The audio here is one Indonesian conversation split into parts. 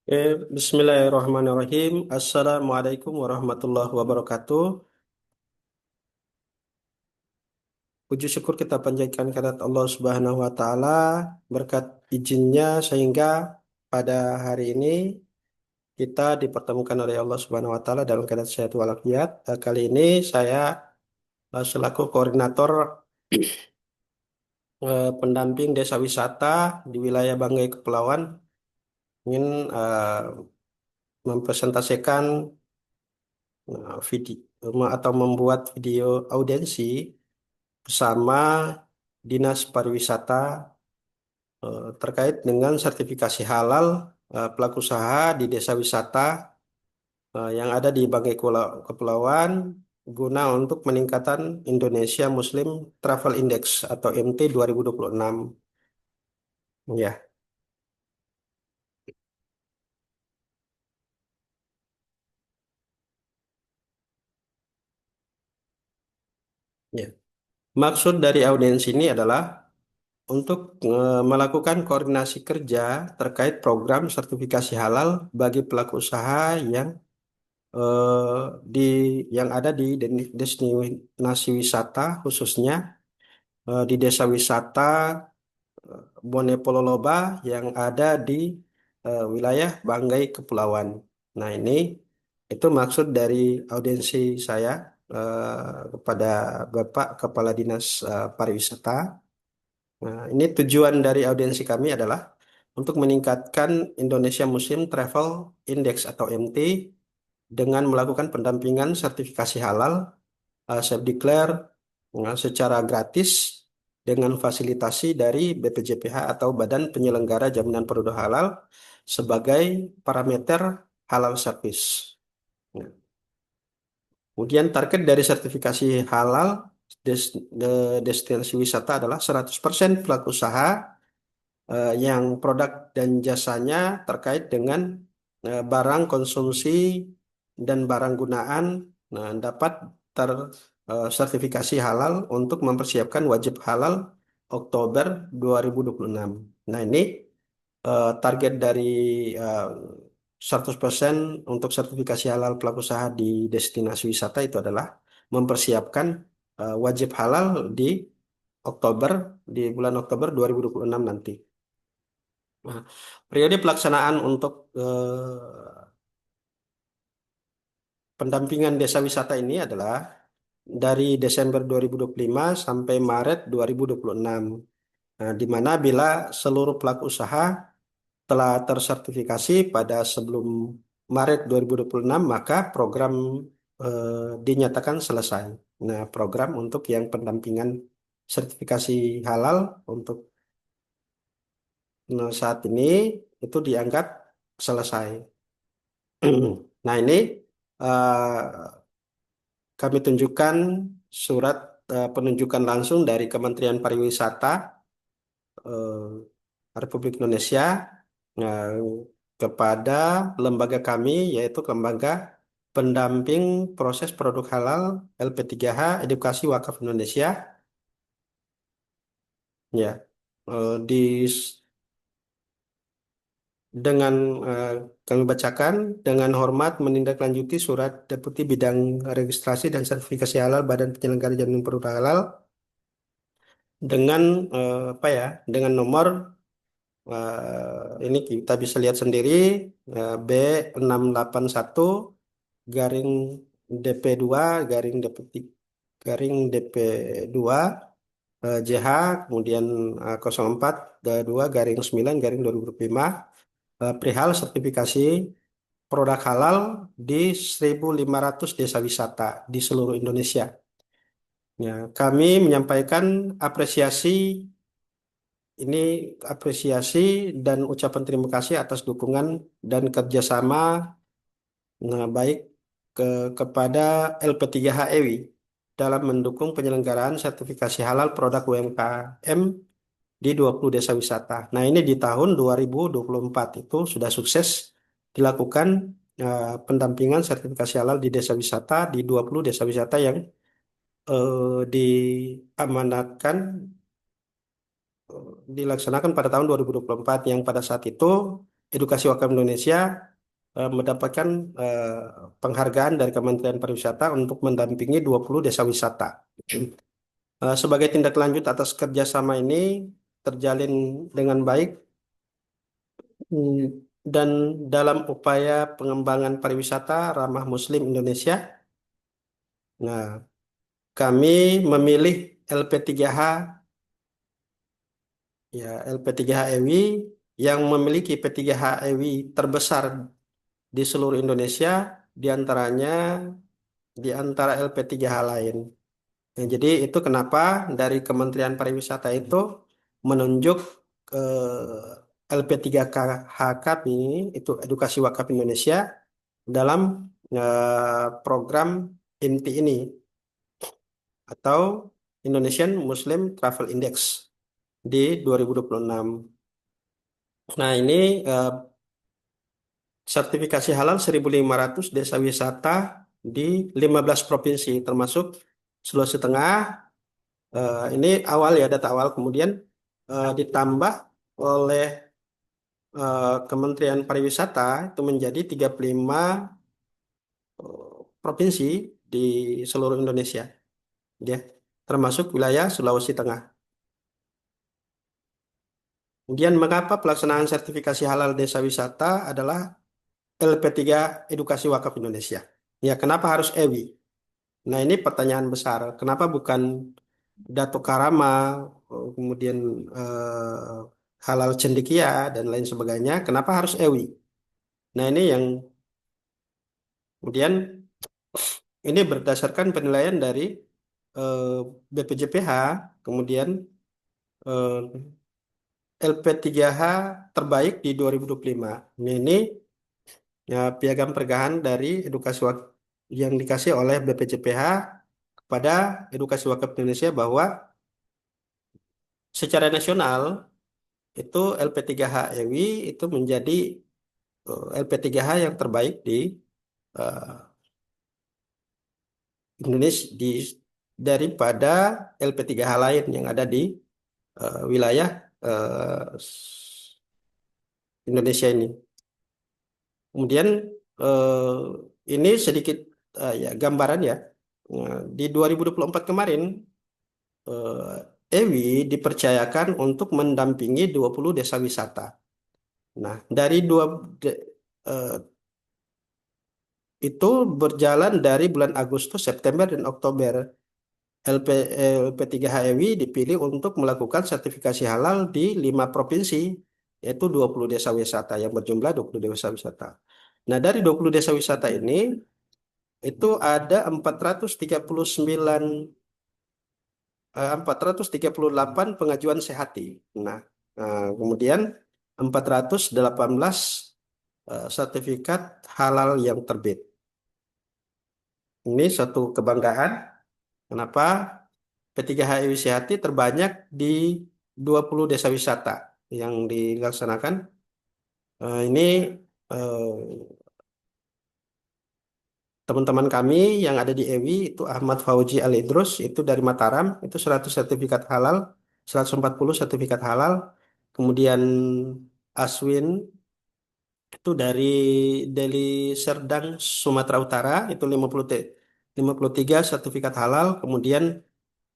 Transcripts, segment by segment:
Bismillahirrahmanirrahim. Assalamualaikum warahmatullahi wabarakatuh. Puji syukur kita panjatkan kehadirat Allah Subhanahu wa taala berkat izinnya sehingga pada hari ini kita dipertemukan oleh Allah Subhanahu wa taala dalam keadaan sehat walafiat. Kali ini saya selaku koordinator pendamping desa wisata di wilayah Banggai Kepulauan ingin mempresentasikan video atau membuat video audiensi bersama Dinas Pariwisata terkait dengan sertifikasi halal pelaku usaha di desa wisata yang ada di Banggai Kepulauan guna untuk meningkatkan Indonesia Muslim Travel Index atau MT 2026. Ya, ya. Maksud dari audiens ini adalah untuk melakukan koordinasi kerja terkait program sertifikasi halal bagi pelaku usaha yang eh, di yang ada di destinasi wisata khususnya di desa wisata Bone Pololoba yang ada di wilayah Banggai Kepulauan. Nah, ini itu maksud dari audiensi saya kepada Bapak Kepala Dinas Pariwisata. Nah, ini tujuan dari audiensi kami adalah untuk meningkatkan Indonesia Muslim Travel Index atau MT dengan melakukan pendampingan sertifikasi halal self declare secara gratis dengan fasilitasi dari BPJPH atau Badan Penyelenggara Jaminan Produk Halal sebagai parameter halal service. Nah, kemudian target dari sertifikasi halal destinasi wisata adalah 100% pelaku usaha yang produk dan jasanya terkait dengan barang konsumsi dan barang gunaan dapat tersertifikasi halal untuk mempersiapkan wajib halal Oktober 2026. Nah, ini target dari eh, 100% untuk sertifikasi halal pelaku usaha di destinasi wisata itu adalah mempersiapkan wajib halal di Oktober, di bulan Oktober 2026 nanti. Nah, periode pelaksanaan untuk pendampingan desa wisata ini adalah dari Desember 2025 sampai Maret 2026. Nah, di mana bila seluruh pelaku usaha telah tersertifikasi pada sebelum Maret 2026, maka program dinyatakan selesai. Nah, program untuk yang pendampingan sertifikasi halal untuk saat ini itu dianggap selesai. Nah, ini eh, kami tunjukkan surat penunjukan langsung dari Kementerian Pariwisata Republik Indonesia eh, kepada lembaga kami, yaitu lembaga pendamping proses produk halal LP3H Edukasi Wakaf Indonesia. Ya, di dengan eh, kami bacakan dengan hormat menindaklanjuti surat Deputi Bidang Registrasi dan Sertifikasi Halal Badan Penyelenggara Jaminan Produk Halal dengan apa ya, dengan nomor ini kita bisa lihat sendiri B681 garing DP2 garing DP2 JH kemudian 04 garing 9 garing 2005 perihal sertifikasi produk halal di 1.500 desa wisata di seluruh Indonesia. Ya, kami menyampaikan ini apresiasi dan ucapan terima kasih atas dukungan dan kerjasama baik ke, kepada LP3HEWI dalam mendukung penyelenggaraan sertifikasi halal produk UMKM di 20 desa wisata. Nah, ini di tahun 2024 itu sudah sukses dilakukan pendampingan sertifikasi halal di desa wisata di 20 desa wisata yang diamanatkan dilaksanakan pada tahun 2024 yang pada saat itu Edukasi Wakaf Indonesia mendapatkan eh, penghargaan dari Kementerian Pariwisata untuk mendampingi 20 desa wisata. Sebagai tindak lanjut atas kerjasama ini terjalin dengan baik mm, dan dalam upaya pengembangan pariwisata ramah Muslim Indonesia. Nah, kami memilih LP3H, ya LP3H EWI yang memiliki P3H EWI terbesar di seluruh Indonesia, diantaranya di antara LP3H lain. Nah, jadi itu kenapa dari Kementerian Pariwisata itu menunjuk LP3KH kami, itu Edukasi Wakaf Indonesia, dalam program IMTI ini, atau Indonesian Muslim Travel Index di 2026. Nah, ini eh, sertifikasi halal 1.500 desa wisata di 15 provinsi, termasuk Sulawesi Tengah. Ini awal ya, data awal. Kemudian ditambah oleh Kementerian Pariwisata itu menjadi 35 provinsi di seluruh Indonesia, ya, termasuk wilayah Sulawesi Tengah. Kemudian mengapa pelaksanaan sertifikasi halal desa wisata adalah LP3 Edukasi Wakaf Indonesia? Ya, kenapa harus EWI? Nah, ini pertanyaan besar. Kenapa bukan Dato Karama, kemudian Halal Cendekia, dan lain sebagainya? Kenapa harus EWI? Nah, ini yang kemudian ini berdasarkan penilaian dari eh, BPJPH, kemudian eh, LP3H terbaik di 2025. Ini ya, piagam pergahan dari yang dikasih oleh BPJPH kepada Edukasi Wakaf Indonesia, bahwa secara nasional itu LP3H EWI itu menjadi LP3H yang terbaik di eh, Indonesia, daripada LP3H lain yang ada di wilayah Indonesia ini. Kemudian eh, ini sedikit ya gambaran ya. Nah, di 2024 kemarin EWI dipercayakan untuk mendampingi 20 desa wisata. Nah, dari eh, itu berjalan dari bulan Agustus, September, dan Oktober. LP3HEWI dipilih untuk melakukan sertifikasi halal di 5 provinsi, yaitu 20 desa wisata yang berjumlah 20 desa wisata. Nah, dari 20 desa wisata ini, itu ada 438 pengajuan sehati. Nah, kemudian 418 sertifikat halal yang terbit. Ini suatu kebanggaan. Kenapa? P3HI Wisata terbanyak di 20 desa wisata yang dilaksanakan. Ini eh, teman-teman kami yang ada di EWI itu Ahmad Fauji Al Idrus itu dari Mataram, itu 100 sertifikat halal, 140 sertifikat halal. Kemudian Aswin itu dari Deli Serdang, Sumatera Utara, itu 53 sertifikat halal. Kemudian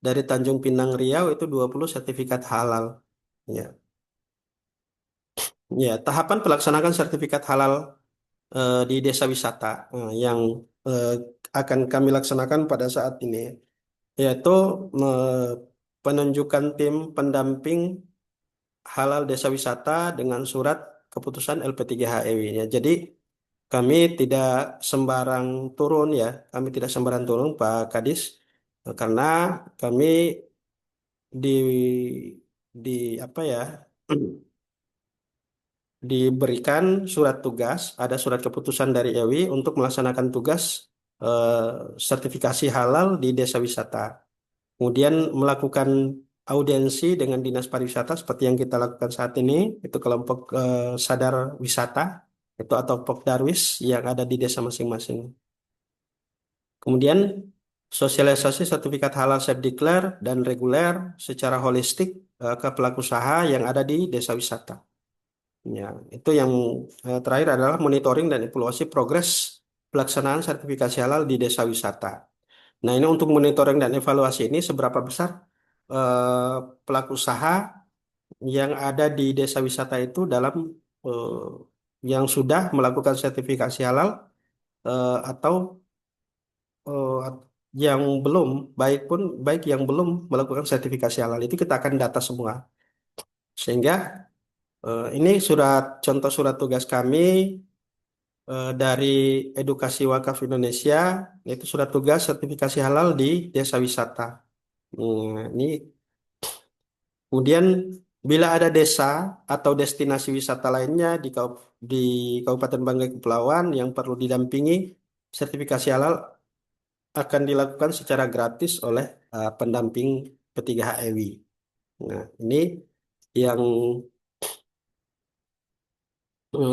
dari Tanjung Pinang Riau itu 20 sertifikat halal. Ya. Ya, tahapan pelaksanaan sertifikat halal di desa wisata yang eh, akan kami laksanakan pada saat ini, yaitu penunjukan tim pendamping halal desa wisata dengan surat keputusan LP3HEW-nya. Jadi kami tidak sembarang turun ya, kami tidak sembarang turun Pak Kadis, karena kami di apa ya, diberikan surat tugas, ada surat keputusan dari EWI untuk melaksanakan tugas eh, sertifikasi halal di desa wisata. Kemudian melakukan audiensi dengan Dinas Pariwisata seperti yang kita lakukan saat ini, itu kelompok sadar wisata, itu atau Pokdarwis yang ada di desa masing-masing. Kemudian sosialisasi sertifikat halal self declare dan reguler secara holistik ke pelaku usaha yang ada di desa wisata. Ya, itu yang terakhir adalah monitoring dan evaluasi progres pelaksanaan sertifikasi halal di desa wisata. Nah, ini untuk monitoring dan evaluasi ini seberapa besar eh, pelaku usaha yang ada di desa wisata itu dalam eh, yang sudah melakukan sertifikasi halal atau eh, yang belum, baik yang belum melakukan sertifikasi halal itu kita akan data semua. Sehingga ini contoh surat tugas kami dari Edukasi Wakaf Indonesia, yaitu surat tugas sertifikasi halal di desa wisata. Ini kemudian bila ada desa atau destinasi wisata lainnya di Kabupaten Banggai Kepulauan yang perlu didampingi sertifikasi halal akan dilakukan secara gratis oleh pendamping P3HEWI. Nah, ini yang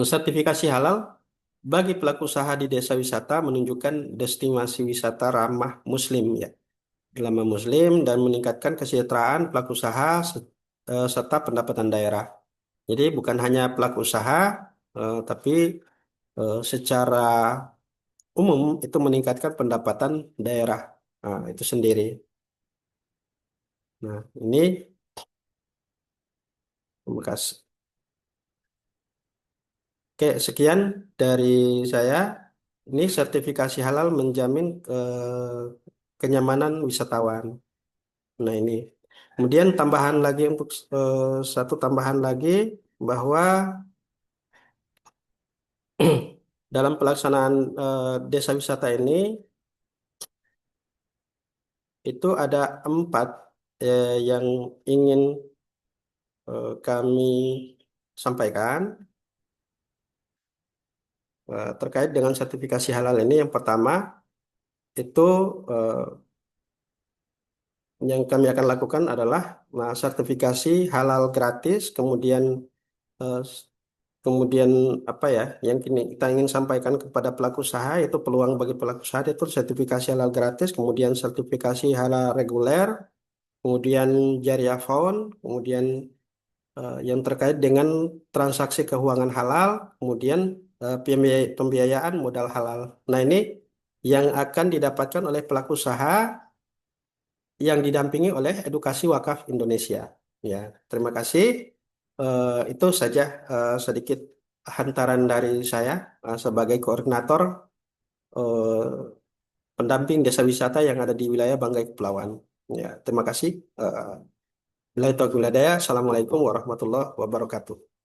sertifikasi halal bagi pelaku usaha di desa wisata menunjukkan destinasi wisata ramah Muslim ya, ramah Muslim dan meningkatkan kesejahteraan pelaku usaha serta pendapatan daerah. Jadi bukan hanya pelaku usaha, tapi secara umum itu meningkatkan pendapatan daerah. Nah, itu sendiri. Nah, ini terima kasih. Oke, sekian dari saya. Ini sertifikasi halal menjamin kenyamanan wisatawan. Nah, ini. Kemudian tambahan lagi untuk satu tambahan lagi bahwa dalam pelaksanaan desa wisata ini itu ada 4 yang ingin kami sampaikan terkait dengan sertifikasi halal ini. Yang pertama itu eh, yang kami akan lakukan adalah sertifikasi halal gratis, kemudian eh, kemudian apa ya yang kini kita ingin sampaikan kepada pelaku usaha itu peluang bagi pelaku usaha itu sertifikasi halal gratis, kemudian sertifikasi halal reguler, kemudian Jariah Fund, kemudian yang terkait dengan transaksi keuangan halal, kemudian pembiayaan modal halal. Nah, ini yang akan didapatkan oleh pelaku usaha yang didampingi oleh Edukasi Wakaf Indonesia. Ya, terima kasih. Itu saja sedikit hantaran dari saya sebagai koordinator eh, pendamping desa wisata yang ada di wilayah Banggai Kepulauan. Ya, terima kasih. Bila itu Assalamualaikum warahmatullahi wabarakatuh.